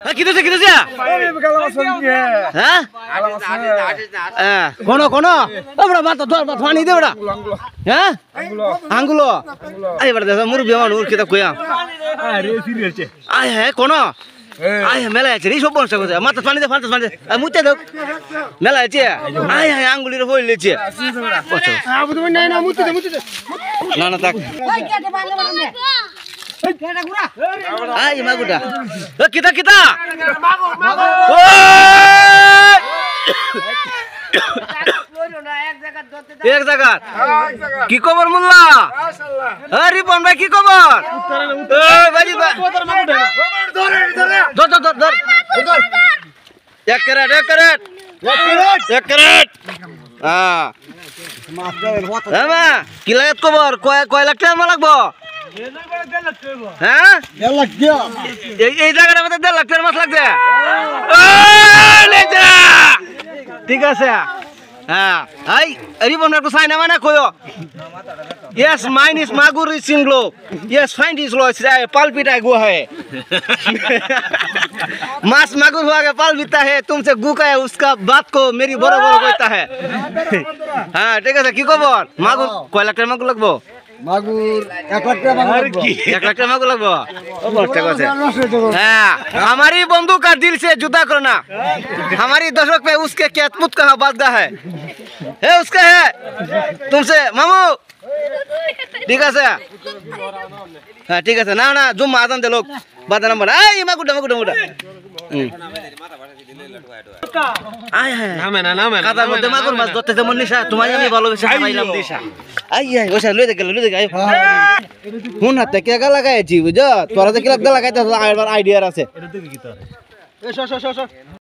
কিতো হ্যাঁ কোন মাথা পানি দে ওটা হ্যাঁ আঙ্গুলো এবার দেখ মুরব্বী মানুষ কিতাব কইয়া আয় হ্যাঁ কোন আয় মেলা আছে রে সব বংশ কথা মাথা পানি দে মুতে দাও মেলা আছে আয় হ্যাঁ আঙ্গুলির হইলেছে না না থাক আয় মাগুটা কিতা এক জায়গা কি খবর মোল্লা রিপন ভাই কি খবর এক ক্যারেট কি লাগে খবর কয় লাখ টাকা লাগবো হ্যাঁ এই জায়গাটার মধ্যে 1.5 লাখ টাকার মাছ লাগবে ঠিক আছে হ্যাঁ এই রিপন একটু সাইন মানে কয়ো Yes, mine is Magur is in glow. Yes, find his loss. पालपीटा गुआ है मास मागुर हुआ के पालपीता है तुमसे गुका है उसका बात को मेरी बराबर कहता है हाँ ठीक है की खबर मागुर কয় লাখ টাকা মাগুর লাগবো মাগুর 1 লাখ টাকা মাগুর 1 লাখ টাকা মাগুর লাগবো ঠিক আছে हाँ हमारी बंदूक का दिल से जुदा करना हमारी दर्शक पे उसके क्या मुत कहा बादगा है उसका है तुमसे मामू ঠিক আছে হ্যাঁ ঠিক আছে না না জুম আজান দে লোক বাদা নাম্বার এই মাগুডা আয় হ্যাঁ নামে কাদার মধ্যে মাগুর মাছ ধরতে যেমন নিশা তোমায় আমি ভালোবেসে খাইলাম দিশা আই ওইসা লই দে আই হুন হাতে কে গা লাগাইছি বুঝছো তোরা যে কি লাগা লাগাইতে আইডিয়া আছে